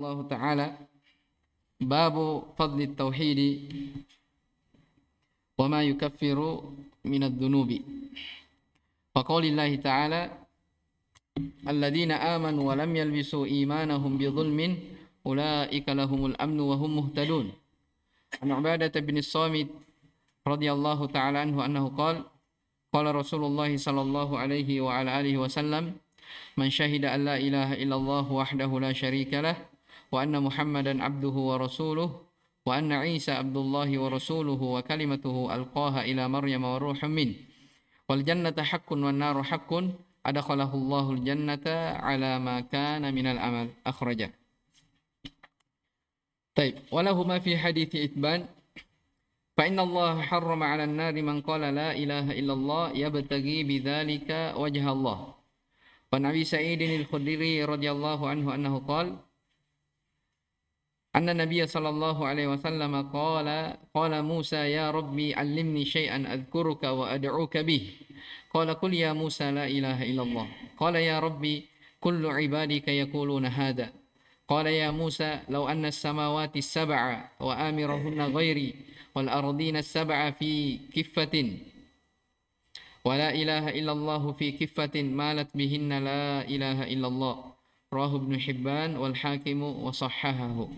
Allah Ta'ala babu fadli tauhidi wa ma yukaffiru minad dunubi wa qaulillahi ta'ala alladhina amanu wa lam yalbisu imanahum bidhulmin ulaika lahumul amnu wa hum muhtadun. An Ubadah bin Samit radhiyallahu ta'ala anhu annahu qala qala Rasulullah sallallahu alaihi wa ala alihi wasallam man syahida an la ilaha illallah wahdahu la syarika lah wa anna Muhammadan abduhu wa rasuluhu wa anna Isa abdullahi wa rasuluhu wa kalimatuhu alqaha ila Maryam wa ruhun min wal jannata haqqun wan naru haqqun adakhalahu Allahul jannata ala ma kana minal amal akhraja. Baik, walahuma fi hadits Itban fa inna Allah harrama 'ala an-nari man qala la ilaha illallah yabtaghi bidzalika wajha Allah. Wa Nabi Sa'id al-Khudri radhiyallahu anhu annahu qala anna Nabiy sallallahu alaihi wasallam qala Musa ya Rabbi 'allimni syai'an adhkuruka wa ad'uka bih. Qala qul ya Musa la ilaha illallah. Qala ya Rabbi kullu 'ibadika yaquluna hadha. Qala ya Musa law anna as-samawati as-sab'a wa amirahunna ghairi wal ardina as-sab'a fi kiffatin wa la ilaha illallah fi kiffatin malat bihinna la ilaha illallah. Rawahu Ibnu Hibban wal Hakim wa sahhahahu.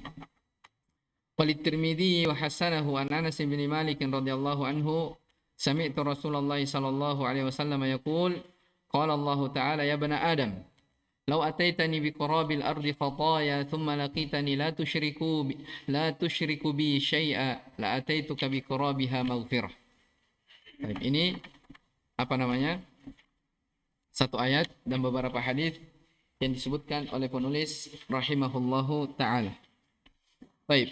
Wal-Tirmidzi wa hasanahu an Anas bin Malik radhiyallahu anhu sami'tu Rasulullah sallallahu alaihi wasallam yaqul qala Allah ta'ala ya bani Adam law ataitani bi qurabil ardi khataya thumma laqitani la tushriku bi syai'a la ataituka bi qurabiha maghfirah. Baik, ini satu ayat dan beberapa hadis yang disebutkan oleh penulis rahimahullahu ta'ala. Baik.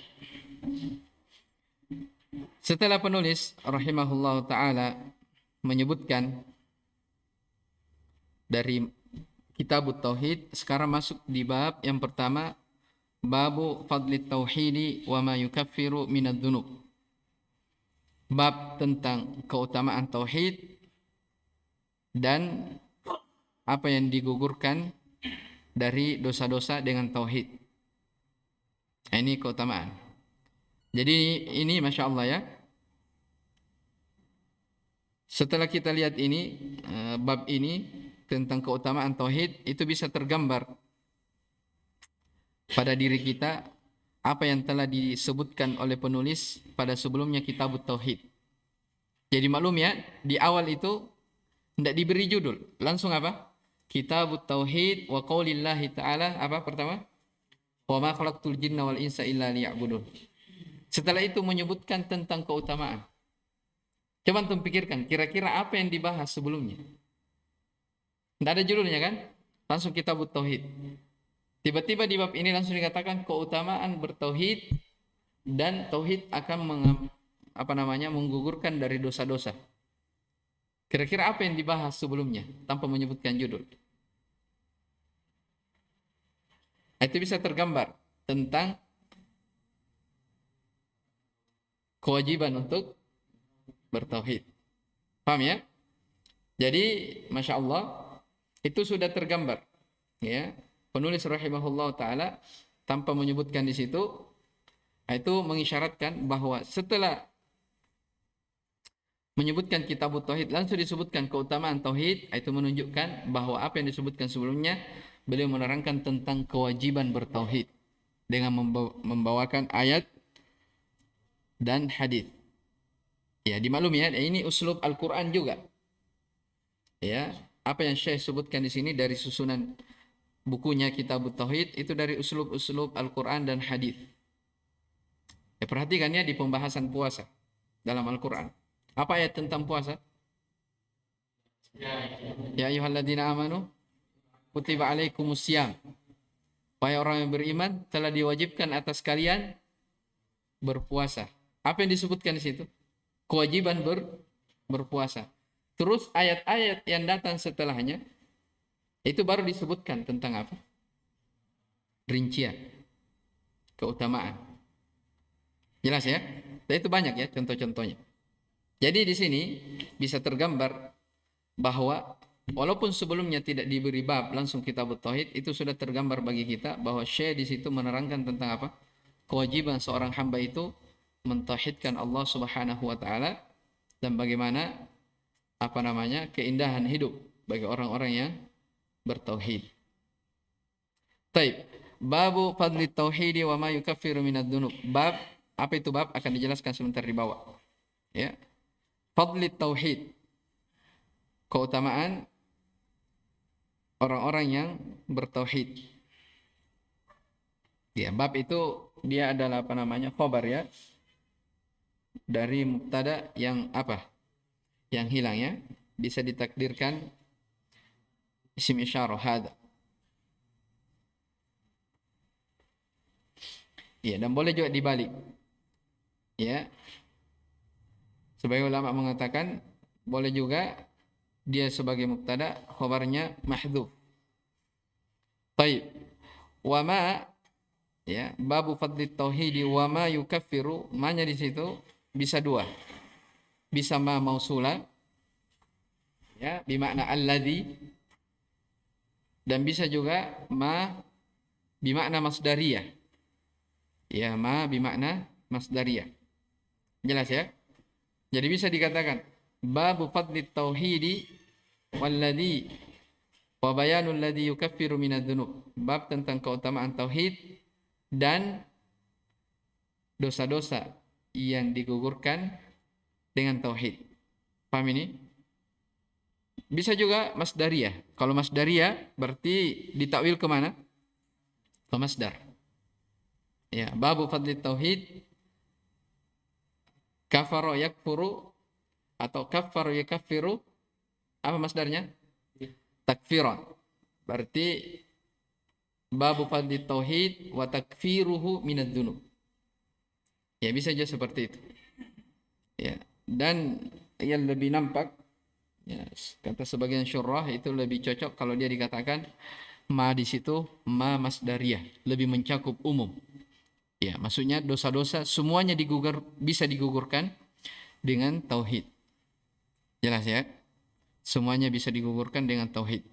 Setelah penulis rahimahullahu ta'ala menyebutkan dari Kitabut Tauhid, sekarang masuk di bab yang pertama, babu fadli tauhidi wa ma yukaffiru minad dunub. Bab tentang keutamaan tauhid dan apa yang digugurkan dari dosa-dosa dengan tauhid. Ini keutamaan. Jadi ini Masya Allah ya. Setelah kita lihat ini, bab ini tentang keutamaan tauhid, itu bisa tergambar pada diri kita apa yang telah disebutkan oleh penulis pada sebelumnya Kitabut Tauhid. Jadi maklum ya, di awal itu tidak diberi judul, langsung apa? Kitabut Tauhid wa qaulillahi ta'ala, apa pertama? Wa ma khalaqtul jinna wal insa illa liya'budun. Setelah itu menyebutkan tentang keutamaan. Coba antum pikirkan, kira-kira apa yang dibahas sebelumnya? Tidak ada judulnya kan? Langsung Kitabut Tauhid. Tiba-tiba di bab ini langsung dikatakan keutamaan bertauhid dan tauhid akan menggugurkan dari dosa-dosa. Kira-kira apa yang dibahas sebelumnya tanpa menyebutkan judul? Itu bisa tergambar tentang kewajiban untuk bertauhid. Paham ya? Jadi, Masya Allah, itu sudah tergambar. Ya, penulis rahimahullah ta'ala tanpa menyebutkan di situ, itu mengisyaratkan bahwa setelah menyebutkan Kitabut Tauhid langsung disebutkan keutamaan tauhid, itu menunjukkan bahwa apa yang disebutkan sebelumnya beliau menerangkan tentang kewajiban bertauhid dengan membawakan ayat dan hadis. Ya, dimaklumi ya, ini uslub Al-Qur'an juga. Ya, apa yang Syekh sebutkan di sini dari susunan bukunya Kitabut Tauhid itu dari uslub Al-Qur'an dan hadis. Ya, perhatikan ya di pembahasan puasa dalam Al-Qur'an. Apa ayat tentang puasa? Ya ayyuhalladzina amanu kutiba alaikumusiyam. Wahai orang yang beriman, telah diwajibkan atas kalian berpuasa. Apa yang disebutkan di situ? Kewajiban berpuasa. Terus ayat-ayat yang datang setelahnya itu baru disebutkan tentang apa? Rincian, keutamaan. Jelas ya? Dan itu banyak ya contoh-contohnya. Jadi di sini bisa tergambar bahwa walaupun sebelumnya tidak diberi bab langsung kitab tauhid, itu sudah tergambar bagi kita bahwa Syekh di situ menerangkan tentang apa? Kewajiban seorang hamba itu mentauhidkan Allah Subhanahu wa taala dan bagaimana keindahan hidup bagi orang-orang yang bertauhid. Taib. Babu fadli tauhidi wa ma yukaffiru minad dunub. Bab, apa itu bab akan dijelaskan sebentar di bawah. Ya. Fadli tauhid. Keutamaan orang-orang yang bertauhid. Ya, bab itu dia adalah khabar ya. Dari mubtada yang yang hilang ya, bisa ditakdirkan isim isyarah hada. Ya, dan boleh juga dibalik. Ya. Sebagai ulama mengatakan boleh juga dia sebagai mubtada, khabarnya mahdhuf. Baik. Wa ma ya, babu fadli tauhidi wa ma yukaffiru, ma-nya di situ bisa dua. Bisa ma mausula ya, bimakna alladzi, dan bisa juga ma bimakna masdariyah. Ya, ma bimakna masdariyah. Jelas ya? Jadi bisa dikatakan babu fadli tauhidi walladzi wa bayanul ladzi yukaffiru minadz dzunub. Bab tentang keutamaan tauhid dan dosa-dosa yang digugurkan dengan tauhid. Paham ini? Bisa juga masdariyah. Kalau masdariyah berarti ditakwil kemana? Ke masdar. Ya, babu fadli tauhid, kafara yakfuru atau kaffara yakaffiru, apa masdarnya? Takfiran. Berarti babu fadli tauhid wa takfiruhu minadz dzunub. Ya, bisa aja seperti itu. Ya, dan yang lebih nampak ya, kata sebagian syurah itu lebih cocok kalau dia dikatakan ma di situ ma masdariyah, lebih mencakup umum. Ya, maksudnya dosa-dosa semuanya bisa digugurkan dengan tauhid. Jelas ya? Semuanya bisa digugurkan dengan tauhid.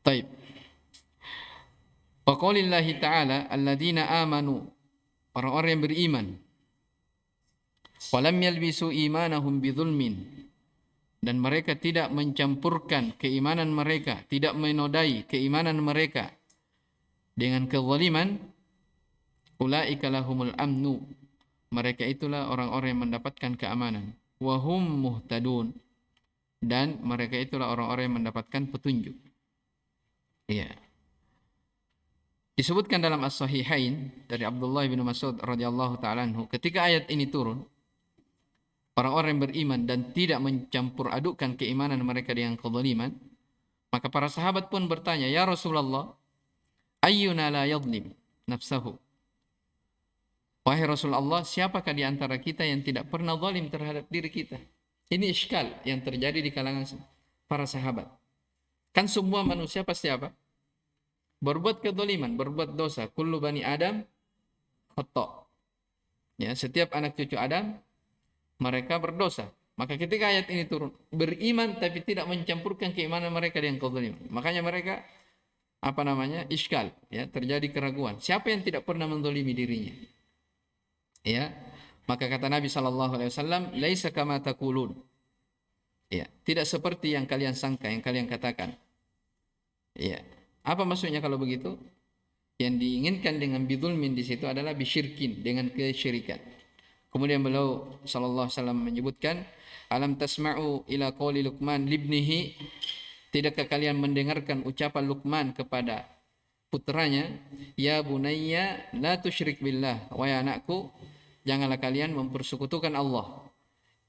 Taib. Wa qaulillahi ta'ala alladzina amanu, orang-orang yang beriman. Wa lam yalbisu imanahum bidzulmin, dan mereka tidak mencampurkan keimanan mereka, tidak menodai keimanan mereka dengan kezaliman. Ulaika lahumul amnu, mereka itulah orang-orang yang mendapatkan keamanan. Wa hum muhtadun, dan mereka itulah orang-orang yang mendapatkan petunjuk. Ya. Disebutkan dalam As-Sahihain dari Abdullah bin Mas'ud radhiyallahu taala anhu, ketika ayat ini turun, orang-orang yang beriman dan tidak mencampur adukkan keimanan mereka dengan kezaliman, maka para sahabat pun bertanya, "Ya Rasulullah, ayyuna la yadhlim nafsahu?" Wahai Rasulullah, siapakah di antara kita yang tidak pernah zalim terhadap diri kita? Ini iskal yang terjadi di kalangan para sahabat. Kan semua manusia pasti apa? Berbuat kezaliman, berbuat dosa. Kullu bani Adam khata'. Ya, setiap anak cucu Adam mereka berdosa. Maka ketika ayat ini turun, beriman tapi tidak mencampurkan keimanan mereka dengan kezaliman. Makanya mereka iskal, ya, terjadi keraguan. Siapa yang tidak pernah menzalimi dirinya? Ya, maka kata Nabi SAW, laisa kama taqulun. Ya, tidak seperti yang kalian sangka, yang kalian katakan. Ya, apa maksudnya kalau begitu? Yang diinginkan dengan bidzulmin di situ adalah bisyirkin, dengan kesyirikan. Kemudian beliau SAW menyebutkan, alam tasma'u ila qawli Luqman libnihi, tidakkah kalian mendengarkan ucapan Luqman kepada putranya, ya bunayya la tusyrik billah, wahai anakku, janganlah kalian mempersekutukan Allah.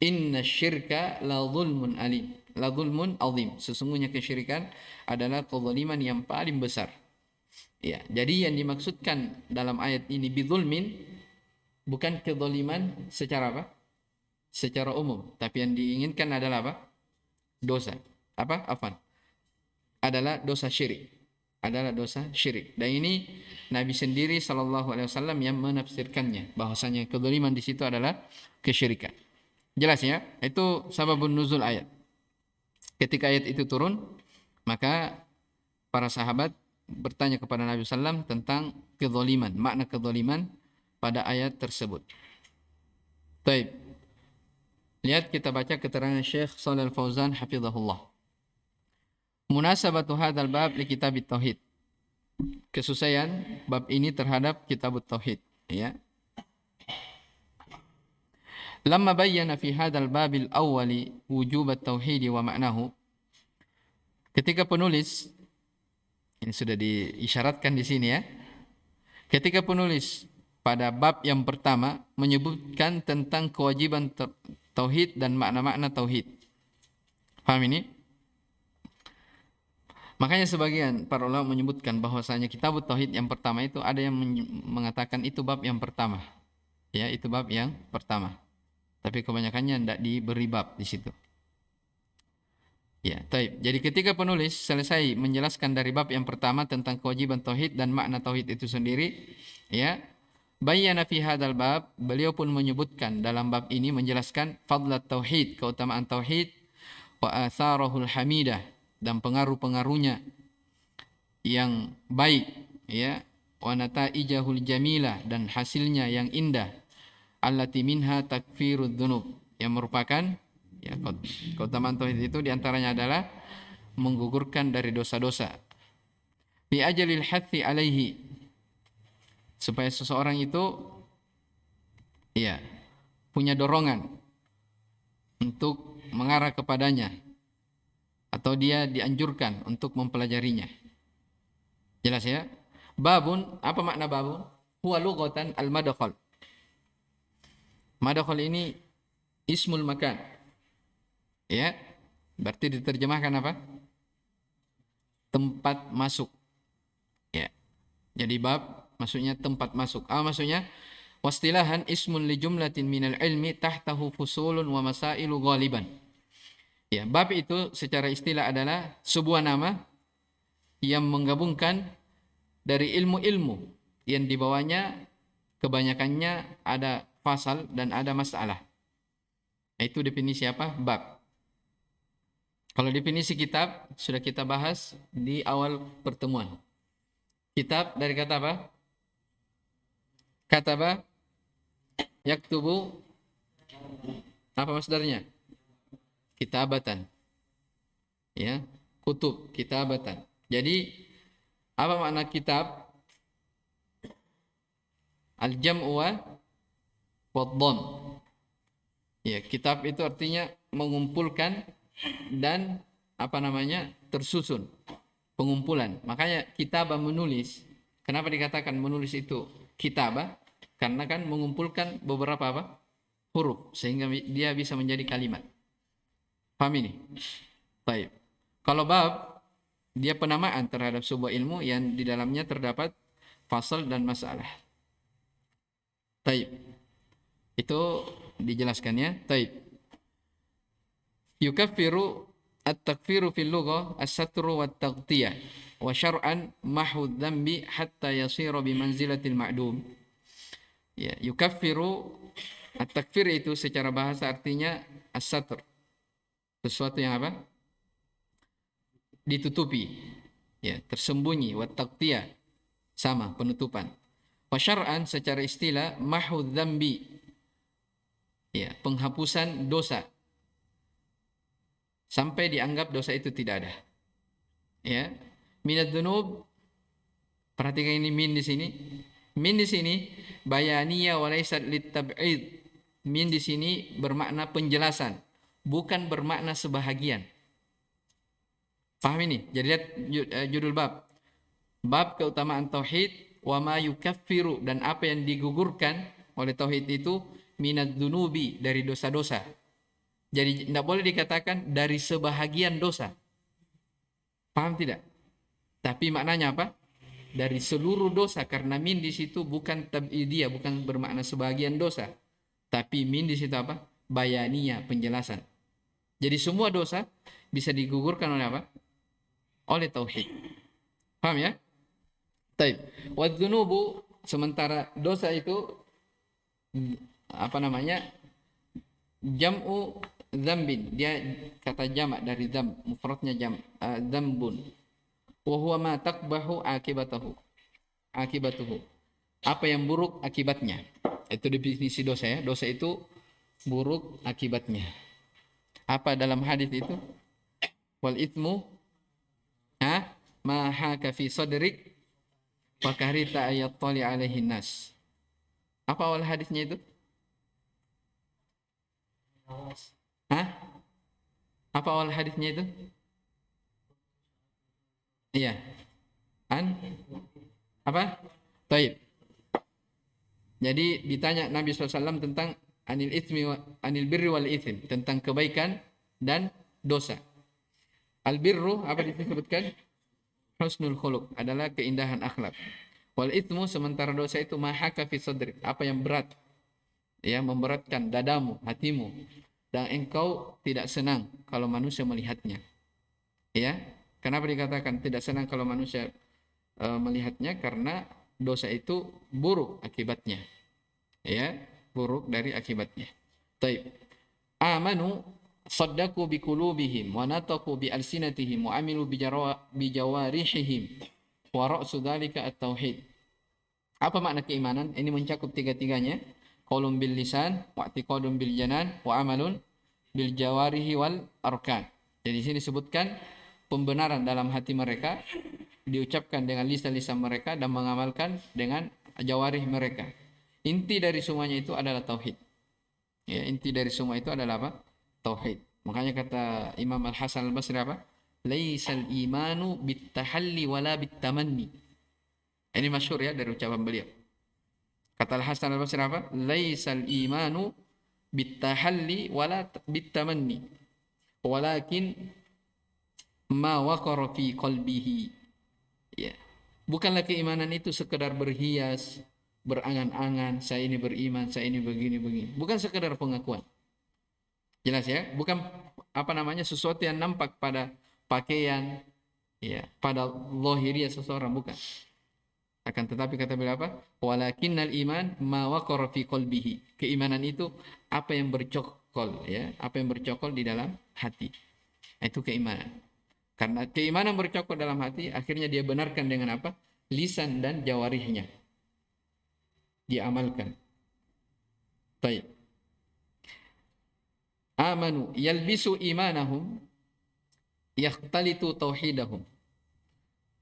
Inna syirka la zulmun alim, la zulmun azim. Sesungguhnya kesyirikan adalah kezaliman yang paling besar. Ya, jadi yang dimaksudkan dalam ayat ini bidzulmin bukan kezaliman secara apa? Secara umum, tapi yang diinginkan adalah apa? Dosa. Adalah dosa syirik. Adalah dosa syirik. Dan ini Nabi sendiri SAW yang menafsirkannya, bahwasanya kezaliman di situ adalah kesyirikan. Jelas ya? Itu sababun nuzul ayat. Ketika ayat itu turun, maka para sahabat bertanya kepada Nabi SAW tentang kezaliman, makna kezaliman pada ayat tersebut. Baik. Lihat kita baca keterangan Syekh Shalih Al-Fauzan hafizahullah. Munasabatu hadzal bab li kitab tauhid. Kesusahan bab ini terhadap kitab tauhid, ya. Lamma bayyana fi hadzal babil awwali wujub at-tauhid wa ma'nahu. Ketika penulis, ini sudah diisyaratkan di sini ya. Ketika penulis pada bab yang pertama menyebutkan tentang kewajiban tauhid dan makna-makna tauhid. Paham ini? Makanya sebagian para ulama menyebutkan bahwasanya kitab tauhid yang pertama itu ada yang mengatakan itu bab yang pertama. Ya, itu bab yang pertama. Tapi kebanyakannya tidak diberi bab di situ. Ya, taib. Jadi ketika penulis selesai menjelaskan dari bab yang pertama tentang kewajiban tauhid dan makna tauhid itu sendiri, ya, bayyana fi hadzal bab, beliau pun menyebutkan dalam bab ini menjelaskan fadlat tauhid, keutamaan tauhid, wa atharahul hamidah, dan pengaruh-pengaruhnya yang baik, ya, wa nataijahul jamilah, dan hasilnya yang indah, allati minha takfirud dzunub, yang merupakan, ya, keutamaan tauhid itu diantaranya adalah menggugurkan dari dosa-dosa. Bi ajalil hathi alaihi, supaya seseorang itu, ya, punya dorongan untuk mengarah kepadanya, atau dia dianjurkan untuk mempelajarinya. Jelas ya? Babun, apa makna babun? Huwa lughatan al-madkhal. Madkhal ini ismul makan. Ya, berarti diterjemahkan apa? Tempat masuk. Ya. Jadi bab maksudnya tempat masuk. Maksudnya wastilahan ismun li jumlatin minal ilmi tahtahu fusulun wa masailu ghaliban. Ya, bab itu secara istilah adalah sebuah nama yang menggabungkan dari ilmu-ilmu yang di bawahnya kebanyakannya ada fasal dan ada masalah. Itu definisi apa? Bab. Kalau definisi kitab sudah kita bahas di awal pertemuan. Kitab dari kata apa? Kataba, yaktubu, apa masdarnya? Kitabatan. Ya, kutub, kitabatan. Jadi apa makna kitab? Al-jam'u wa dhamm. Ya, kitab itu artinya mengumpulkan dan apa namanya? Tersusun, pengumpulan. Makanya kitabah menulis. Kenapa dikatakan menulis itu kitabah? Karena kan mengumpulkan beberapa apa? Huruf sehingga dia bisa menjadi kalimat. Paham ini? Baik. Kalau bab, dia penamaan terhadap sebuah ilmu yang di dalamnya terdapat fasal dan masalah. Baik. Itu dijelaskannya. Baik. Yukaffiru at-takfiru fil lughah as-satru wat-taghtiyah wa syar'an mahwu dzambi hatta yasira bi manzilatil ma'dum. Ya, yukaffiru, at-takfir itu secara bahasa artinya as-satr. Sesuatu yang apa? Ditutupi, ya, tersembunyi, wat-taghtiyah sama, penutupan. Wa syar'an secara istilah mahwu dzambi, ya, penghapusan dosa sampai dianggap dosa itu tidak ada. Ya, minad dzunub, perhatikan ini min di sini. Min di sini bayaniyah wa laysat litab'id. Min di sini bermakna penjelasan, bukan bermakna sebahagian. Paham ini? Jadi lihat judul bab. Bab keutamaan tauhid wa ma yukaffiru, dan apa yang digugurkan oleh tauhid itu minad dzunubi, dari dosa-dosa. Jadi tidak boleh dikatakan dari sebahagian dosa. Paham tidak? Tapi maknanya apa? Dari seluruh dosa, karena min di situ bukan tab'idiyah, bukan bermakna sebahagian dosa. Tapi min di situ apa? Bayaniyah, penjelasan. Jadi semua dosa bisa digugurkan oleh apa? Oleh tauhid. Paham ya? Taib. Wa dzunubu, sementara dosa itu apa namanya? Jam'u dzambin, dia kata jamak dari dzam, mufradnya dzambun. Wa huwa ma taqbahu akibatuhu. Apa yang buruk akibatnya. Itu definisi dosa ya. Dosa itu buruk akibatnya. Apa dalam hadis itu? Wal itsmu ma haka fi sadrik wa karita ayattali alaihi nas. Apa awal hadisnya itu? Hah? Apa awal hadisnya itu? Iya. Apa? Taib. Jadi ditanya Nabi SAW tentang anil birri wal ithim, tentang kebaikan dan dosa. Al birru apa disebutkan? Husnul khuluq, adalah keindahan akhlak. Wal ithmu, sementara dosa itu mahaka fi sadri, apa yang berat, ya, memberatkan dadamu, hatimu, dan engkau tidak senang kalau manusia melihatnya. Ya, kenapa dikatakan tidak senang kalau manusia melihatnya? Karena dosa itu buruk akibatnya, ya, buruk dari akibatnya. Taib. Amanu saddaqu biqulubihim wa nataqu bi alsinatihim wa amilu bi jawarihihim wa ra'su dzalika at-tauhid. Apa makna keimanan? Ini mencakup tiga-tiganya. Qaulun bil lisan, wa i'tiqadun bil janan, wa amalun bil jawarihi wal arkan. Jadi sini disebutkan pembenaran dalam hati mereka, diucapkan dengan lisan-lisan mereka, dan mengamalkan dengan jawarih mereka. Inti dari semuanya itu adalah tauhid. Ya, inti dari semua itu adalah apa? Tauhid. Makanya kata Imam Al-Hasan Al-Basri apa? Laisal imanu bittahalli wala bittamanni. Ini masyhur ya dari ucapan beliau. Kata Al-Hasan Al-Basri apa? Laisal imanu bittahalli wala bittamanni. Walakin ma waqara fi qalbihi. Ya. Bukanlah keimanan itu sekedar berhias, berangan-angan, saya ini beriman, saya ini begini-begini. Bukan sekedar pengakuan. Jelas ya? Bukan apa namanya sesuatu yang nampak pada pakaian, ya, pada lahiriah seseorang, bukan. Akan tetapi kata beliau apa? Walakinnal iman ma waqara fi qalbihi. Keimanan itu apa yang bercokol, ya, apa yang bercokol di dalam hati. Itu keimanan. Karena keimanan bercokol dalam hati, akhirnya dia benarkan dengan apa? Lisan dan jawarihnya. Dia amalkan. Baik. Amanu yalbisu imanahum yakhtalitu tauhidahum.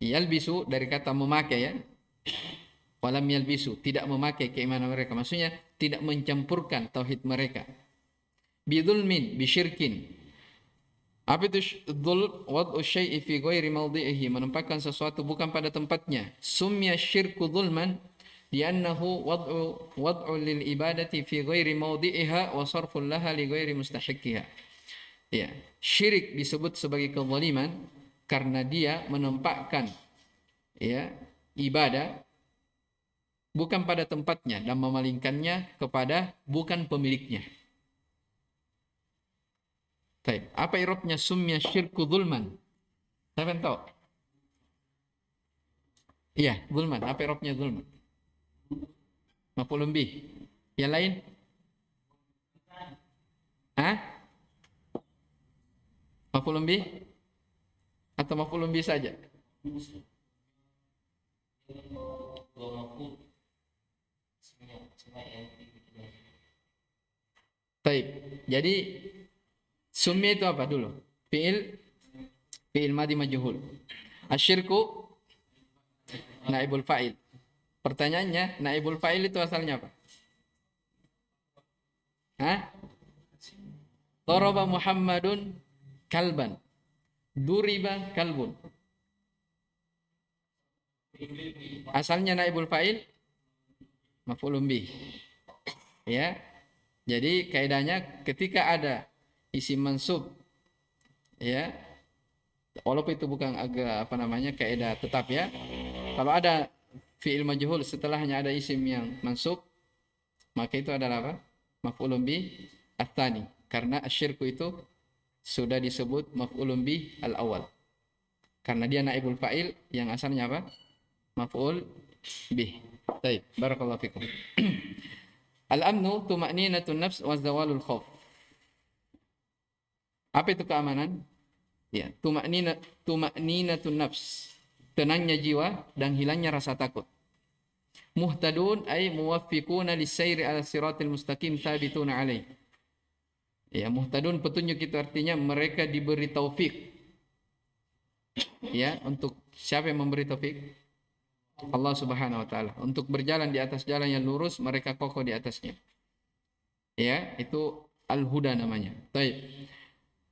Yalbisu dari kata memakai, ya. Walam yalbisu, tidak memakai keimanan mereka. Maksudnya tidak mencampurkan tauhid mereka. Bidulmin, bisyirkin. Apa itu dzul? Wad'u syai'i fi ghairi mawdi'ihi, menempatkan sesuatu bukan pada tempatnya. Sumya syirku dzulman li'annahu wad'u lil ibadati fi ghairi mawdi'iha wa sarfun laha li ghairi mustahiqiha. Ya, syirik disebut sebagai kezaliman karena dia menempatkan, ya, ibadah bukan pada tempatnya dan memalingkannya kepada bukan pemiliknya. Baik, apa i'rabnya sumya syirku dzulman? Siapa yang tahu? Iya, dzulman. Apa i'rabnya dzulman? Maf'ulun bih. Yang lain? Hah? Maf'ulun bih? Atau maf'ulun bih saja? Baik. Jadi summi itu apa dulu? Fi'il madhi majhul. Asyirku naibul fa'il. Pertanyaannya, naibul fa'il itu asalnya apa? Hah? Daraba Muhammadun kalban. Duriba kalbun. Asalnya naibul fa'il maf'ulun bih. Ya. Jadi kaidahnya ketika ada isim mansub, ya, walaupun itu bukan agak apa namanya kaidah tetap, ya. Kalau ada fi'il majhul setelahnya ada isim yang mansub, maka itu adalah apa? Maf'ulun bih ats-tsani. Karena asyirku itu sudah disebut maf'ulun bih al-awwal. Karena dia naibul fa'il yang asalnya apa? Maf'ul bih. Baik, barakallahu fikum. Al-amnu tuma'ninatun nafs wa zawalul khauf. Apa itu keamanan? Ya, tuma'ninatun nafs, tenangnya jiwa dan hilangnya rasa takut. Muhtadun ay muwaffiquna lis-sayri 'ala siratil mustaqim thabituna 'alaih. Ya, muhtadun petunjuk itu artinya mereka diberi taufik. Ya, untuk siapa yang memberi taufik? Allah Subhanahu wa taala. Untuk berjalan di atas jalan yang lurus, mereka kokoh di atasnya. Ya, itu al-huda namanya. Baik.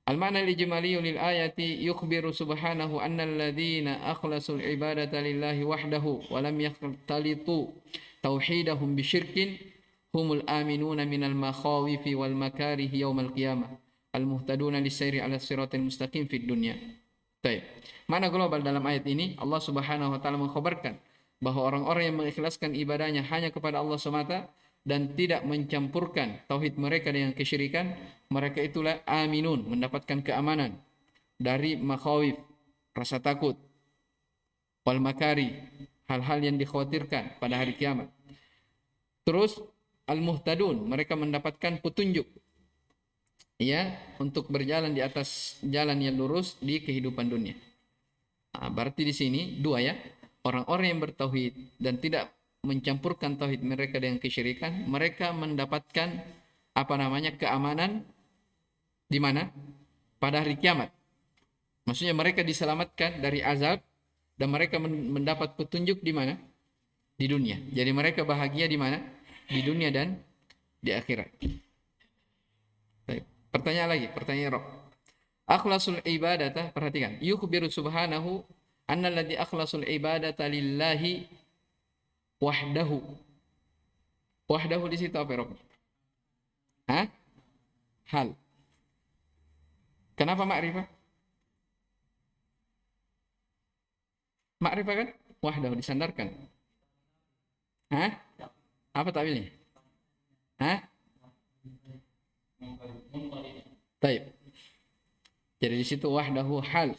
Al-ma'na al-ijmali lil ayati yukhbiru subhanahu anna alladhina akhlasul ibadata lillahi wahdahu wa lam yakhtalitu tauhidahum bisyirkin humul aminuna minal makhawifi wal makarihi yaumal qiyamah al-muhtaduna lis-sayri 'ala siratil mustaqim fid dunya. Baik. Mana global dalam ayat ini Allah Subhanahu wa taala mengkhabarkan bahwa orang-orang yang mengikhlaskan ibadahnya hanya kepada Allah semata dan tidak mencampurkan tauhid mereka dengan kesyirikan, mereka itulah aminun, mendapatkan keamanan dari makhawif, rasa takut, wal makari, hal-hal yang dikhawatirkan pada hari kiamat. Terus al-muhtadun, mereka mendapatkan petunjuk ya untuk berjalan di atas jalan yang lurus di kehidupan dunia. Nah, berarti di sini dua ya, orang-orang yang bertauhid dan tidak mencampurkan tauhid mereka dengan kesyirikan, mereka mendapatkan keamanan di mana? Pada hari kiamat. Maksudnya mereka diselamatkan dari azab dan mereka mendapat petunjuk di mana? Di dunia. Jadi mereka bahagia di mana? Di dunia dan di akhirat. Baik. Pertanyaan lagi, pertanyaan Rob. Akhlasul ibadata, perhatikan. Yukhbiru subhanahu anna alladhi akhlasul ibadata lillahi wahdahu. Wahdahu di situ apa, Rob? Hah? Hal. Kenapa ma'rifah? Ma'rifah kan? Wahdahu disandarkan. Hah? Apa takwilnya? Hah? Taib. Jadi di situ wahdahu hal.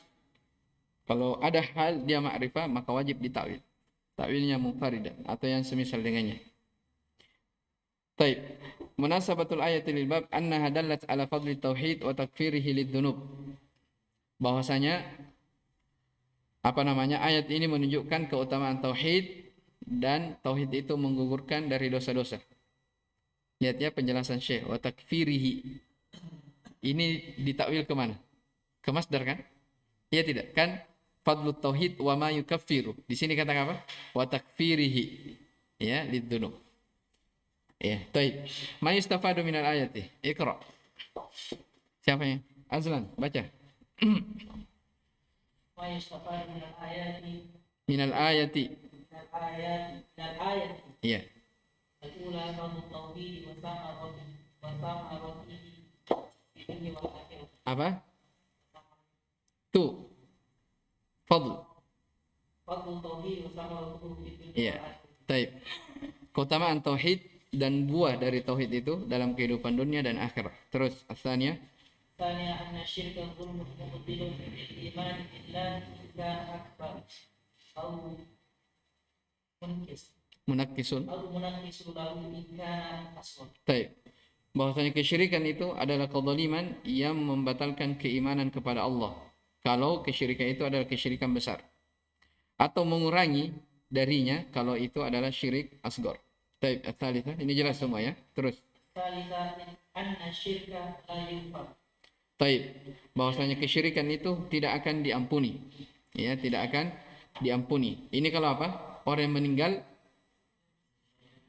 Kalau ada hal dia ma'rifah maka wajib ditakwil. Takwilnya munfaridah atau yang semisal dengannya. Taib. Munasabatul ayati lil bab annaha dallat ala fadli tauhid wa takfirihi lidzunub. Bahwasanya ayat ini menunjukkan keutamaan tauhid dan tauhid itu menggugurkan dari dosa-dosa. Lihat ya penjelasan Syekh, wa takfirihi. Ini ditakwil ke mana? Ke masdar kan? Iya tidak? Kan fadlut tauhid wa ma yukaffiru. Di sini kata apa? Wa takfirihi. Ya, lidzunub. Ya, baik. Ma yustafadu minal ayati. Iqra. Siapa ya? Azlan, baca. Ma yustafadu minal ayati. Minal ayati. Minal ayati. Iya. Al-ula fadlut tauhid wa samaratihi fi dunya wal akhirah. Apa? Tu. Fadl. Fadlut tauhid wa samaratihi fi dunya wal Iya. akhirah. Baik. Keutamaan tauhid dan buah dari tauhid itu dalam kehidupan dunia dan akhirat. Terus asalnya Tanya anna syirka dzulmun mubtilun bil iman billahi kana akbar au munakkisun. au munakkisu lahu in kana asghar. Baik. Bahwasanya kesyirikan itu adalah kezaliman yang membatalkan keimanan kepada Allah. Kalau kesyirikan itu adalah kesyirikan besar. Atau mengurangi darinya kalau itu adalah syirik asghar. Baik, al-thalithah. Ini jelas semua ya. Terus. Tsalitsah anna syirka la yufar. Baik. Bahwasanya kesyirikan itu tidak akan diampuni. Ya, tidak akan diampuni. Ini kalau apa? Orang yang meninggal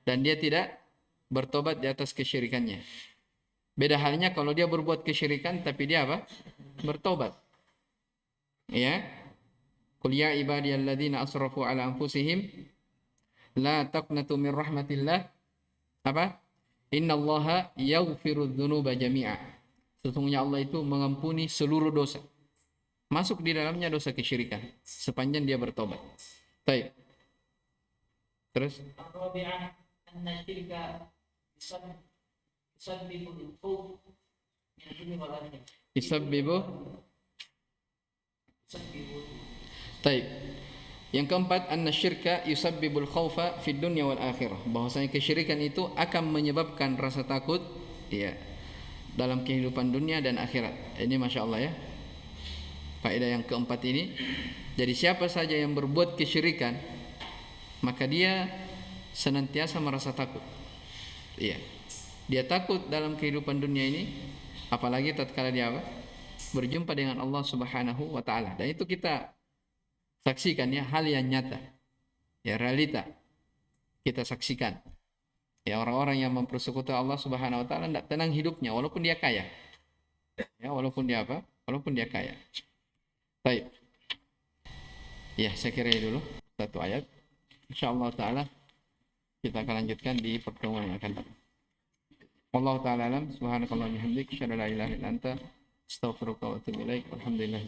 dan dia tidak bertobat di atas kesyirikannya. Beda halnya kalau dia berbuat kesyirikan tapi dia apa? Bertobat. Ya. Qul ya ibadiyalladzina asrafu ala anfusihim la taqnatu min rahmatillah. Apa? Innallaha yaghfiru dzunuba jami'a. Sesungguhnya Allah itu mengampuni seluruh dosa. Masuk di dalamnya dosa kesyirikan sepanjang dia bertobat. Baik. Terus Ar-rabi'ah anna syirka yusabbibul khawf min dunya wal akhirah. Yusabbibu. Yusabbibul. Baik. Yang keempat, anna syirka yusabbibul khaufa fid dunya wal akhirah. Bahwasanya kesyirikan itu akan menyebabkan rasa takut ya dalam kehidupan dunia dan akhirat. Ini Masya Allah ya, faedah yang keempat ini. Jadi siapa saja yang berbuat kesyirikan, maka dia senantiasa merasa takut. Iya, dia takut dalam kehidupan dunia ini, apalagi tatkala dia apa? Berjumpa dengan Allah Subhanahu wa taala. Dan itu kita saksikan ya, hal yang nyata. Ya, realita kita saksikan. Ya, orang-orang yang mempersekutukan Allah Subhanahu wa taala tidak tenang hidupnya walaupun dia kaya. Ya, walaupun dia apa? Walaupun dia kaya. Baik. Ya, saya kira ini dulu satu ayat. Insyaallah taala kita akan lanjutkan di pertemuan yang akan datang. Wallahu taala alam, subhanakallah bihamdik, asyhadu an la ilaha illa anta, astaghfiruka wa atubu ilaik. Alhamdulillah.